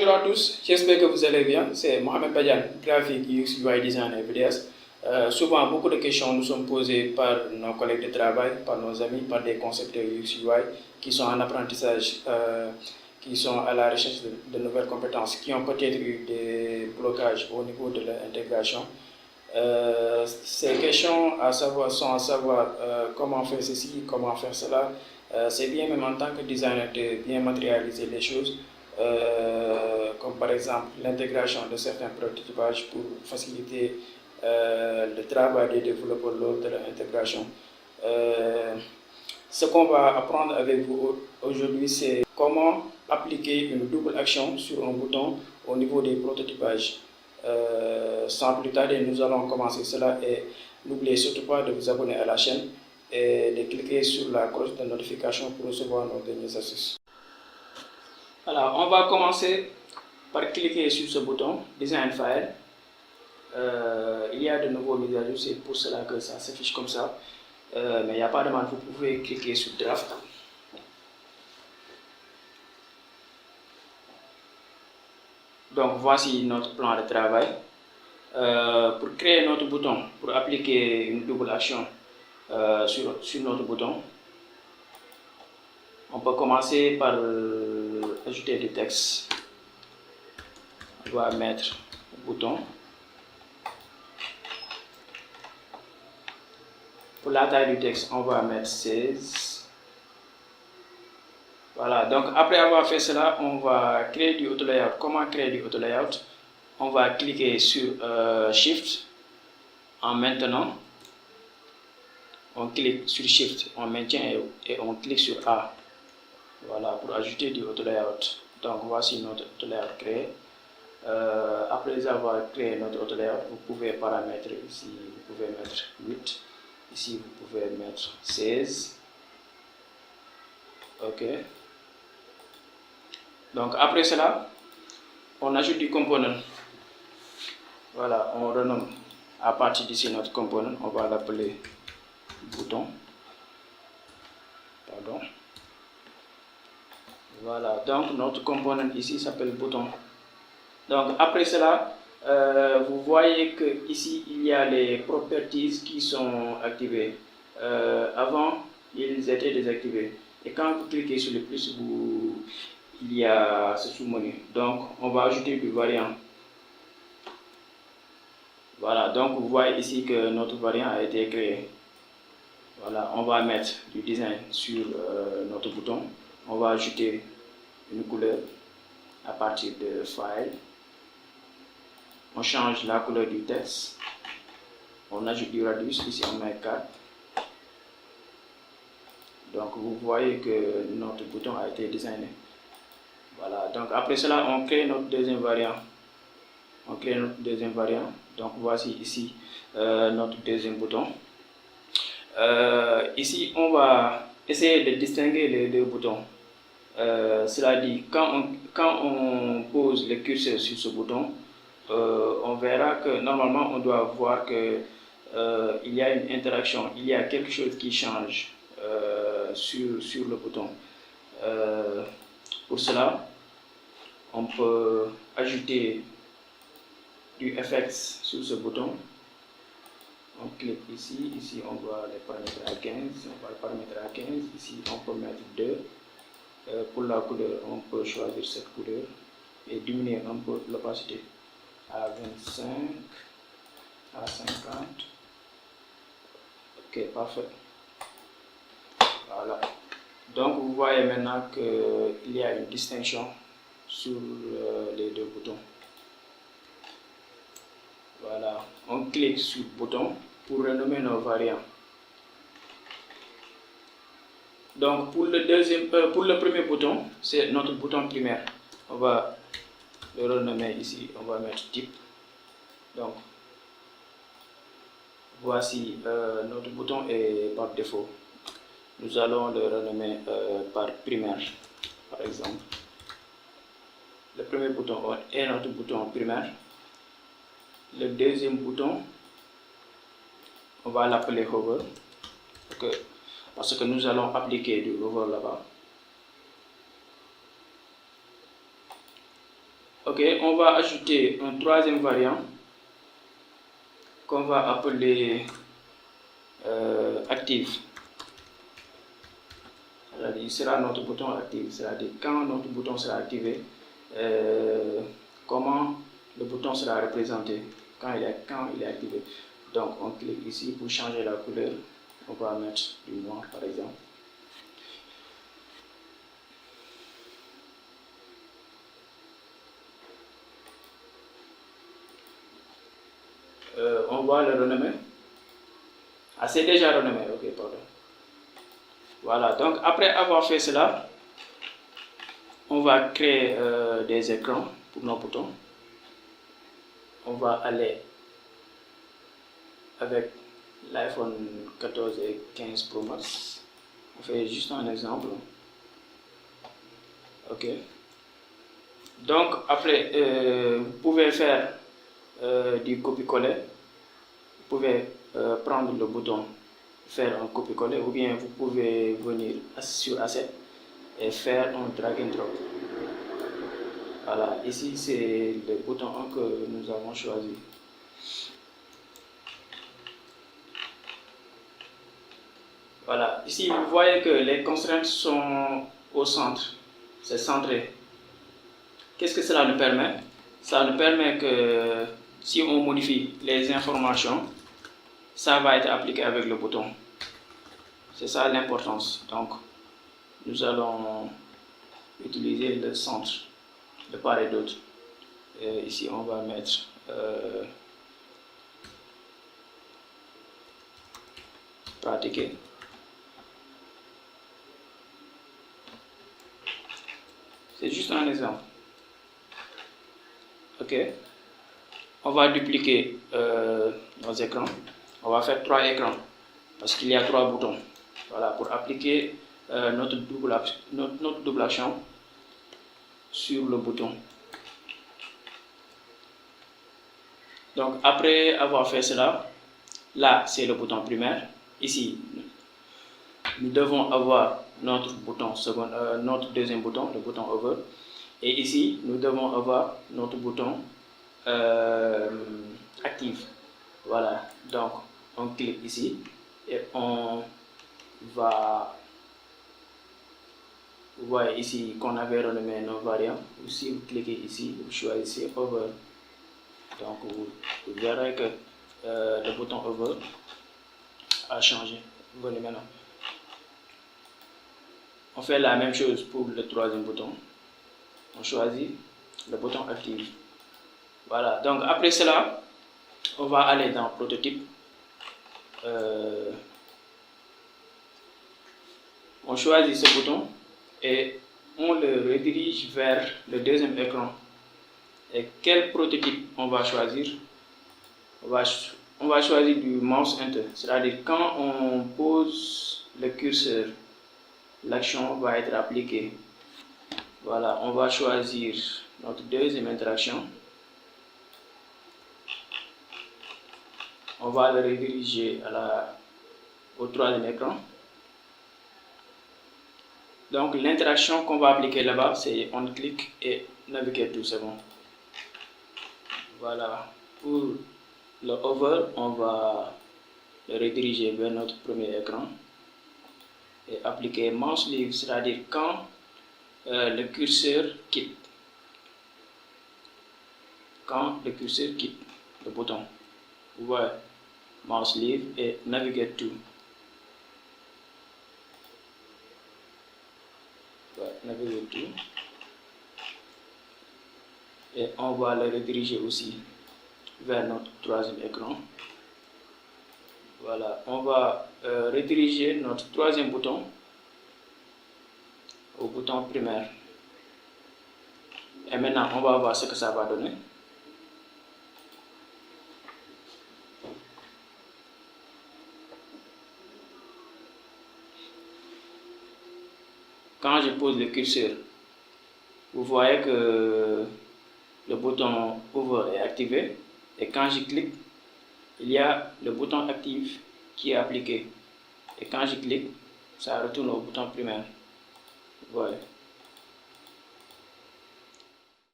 Bonjour à tous, j'espère que vous allez bien. C'est Mohamed Badian, graphique UX UI design et VDS. Souvent, beaucoup de questions nous sont posées par nos collègues de travail, par nos amis, par des concepteurs UX UI qui sont en apprentissage, qui sont à la recherche de nouvelles compétences, qui ont peut-être eu des blocages au niveau de leur intégration. Ces questions sont à savoir comment faire ceci, comment faire cela. C'est bien même en tant que designer de bien matérialiser les choses, comme par exemple l'intégration de certains prototypages pour faciliter le travail des développeurs lors de leur intégration. Ce qu'on va apprendre avec vous aujourd'hui, c'est comment appliquer une double action sur un bouton au niveau des prototypages. Sans plus tarder, nous allons commencer cela et n'oubliez surtout pas de vous abonner à la chaîne et de cliquer sur la cloche de notification pour recevoir nos dernières astuces. Alors, on va commencer par cliquer sur ce bouton Design File. Il y a de nouveaux mises à jour, c'est pour cela que ça s'affiche comme ça. Mais il n'y a pas de mal, vous pouvez cliquer sur Draft. Donc voici notre plan de travail. Pour créer notre bouton, pour appliquer une double action sur notre bouton, on peut commencer par ajouter du texte. On va mettre le bouton. Pour la taille du texte, on va mettre 16. Voilà, donc après avoir fait cela, on va créer du auto layout. Comment créer du auto layout? On va cliquer sur Shift en maintenant. On clique sur Shift, on maintient et on clique sur A. Voilà, pour ajouter du auto layout. Donc voici notre auto layout créé. Après avoir créé notre auto layout, vous pouvez paramétrer ici, vous pouvez mettre 8. Ici, vous pouvez mettre 16. OK. Donc après cela, on ajoute du component. Voilà, on renomme à partir d'ici notre component, on va l'appeler bouton. Pardon. Voilà, donc notre component ici s'appelle bouton. Donc après cela, vous voyez que ici il y a les properties qui sont activées. Avant, ils étaient désactivés. Et quand vous cliquez sur le plus, il y a ce sous-menu. Donc on va ajouter du variant. Voilà, donc vous voyez ici que notre variant a été créé. Voilà, on va mettre du design sur notre bouton. On va ajouter une couleur à partir de File. On change la couleur du texte. On ajoute du radius. Ici, on met 4. Donc, vous voyez que notre bouton a été designé. Voilà. Donc, après cela, on crée notre deuxième variant. On crée notre deuxième variant. Donc, voici ici notre deuxième bouton. Ici, on va essayer de distinguer les deux boutons. Cela dit, quand on pose le curseur sur ce bouton, on verra que normalement on doit voir que il y a une interaction, il y a quelque chose qui change sur le bouton. Pour cela, on peut ajouter du effect sur ce bouton. On clique ici, ici on va le paramétrer à 15, on va le paramétrer à 15, ici on peut mettre 2. Pour la couleur, on peut choisir cette couleur et diminuer un peu l'opacité à 25, à 50. Ok, parfait. Voilà. Donc vous voyez maintenant qu'il y a une distinction sur les deux boutons. Voilà. On clique sur le bouton pour renommer nos variants. Donc pour le premier bouton, c'est notre bouton primaire. On va le renommer ici, on va mettre type. Donc voici notre bouton est par défaut. Nous allons le renommer par primaire, par exemple. Le premier bouton est notre bouton primaire. Le deuxième bouton, on va l'appeler hover. Parce que nous allons appliquer du hover là-bas. Ok, on va ajouter un troisième variant qu'on va appeler active. Il sera notre bouton active, c'est-à-dire quand notre bouton sera activé, comment le bouton sera représenté quand il est activé. Donc on clique ici pour changer la couleur, on va mettre du noir par exemple. On va le renommer. Ah, c'est déjà renommé, ok, pardon. Voilà, donc après avoir fait cela, on va créer des écrans pour nos boutons. On va aller avec l'iPhone 14 et 15 Pro Max. On fait juste un exemple. Ok. Donc après, vous pouvez faire du copier-coller. Vous pouvez prendre le bouton, faire un copier-coller, ou bien vous pouvez venir sur Asset et faire un drag and drop. Voilà, ici c'est le bouton 1 que nous avons choisi. Voilà, ici vous voyez que les constraintes sont au centre, c'est centré. Qu'est-ce que cela nous permet? Ça nous permet que si on modifie les informations, ça va être appliqué avec le bouton. C'est ça l'importance. Donc, nous allons utiliser le centre de part et d'autre. Ici, on va mettre pratiquer. C'est juste un exemple. Ok. On va dupliquer nos écrans. On va faire 3 écrans parce qu'il y a 3 boutons. Voilà, pour appliquer notre double action sur le bouton. Donc après avoir fait cela, là c'est le bouton primaire. Ici, nous devons avoir notre bouton notre deuxième bouton, le bouton over. Et ici, nous devons avoir notre bouton active. Voilà, donc on clique ici et on va, vous voyez ici qu'on avait renommé nos variants. Si vous cliquez ici, vous choisissez over. Donc vous verrez que le bouton over a changé. Venez maintenant. On fait la même chose pour le troisième bouton. On choisit le bouton active. Voilà, donc après cela, on va aller dans prototype. On choisit ce bouton et on le redirige vers le deuxième écran. Et quel prototype on va choisir? On va choisir du mouse enter, c'est-à-dire quand on pose le curseur, l'action va être appliquée. Voilà, on va choisir notre deuxième interaction. On va le rediriger au troisième écran. Donc l'interaction qu'on va appliquer là-bas, c'est on clique et navigate tout, c'est bon. Voilà, pour le over, on va le rediriger vers notre premier écran et appliquer mouse leave, c'est-à-dire quand le curseur quitte. Quand le curseur quitte le bouton, vous voyez, mouse leave et navigate to. Navigate to. Et on va le rediriger aussi vers notre troisième écran. Voilà, on va rediriger notre troisième bouton au bouton primaire. Et maintenant, on va voir ce que ça va donner. Quand je pose le curseur, vous voyez que le bouton over est activé. Et quand je clique, il y a le bouton active qui est appliqué. Et quand je clique, ça retourne au bouton primaire. Voilà.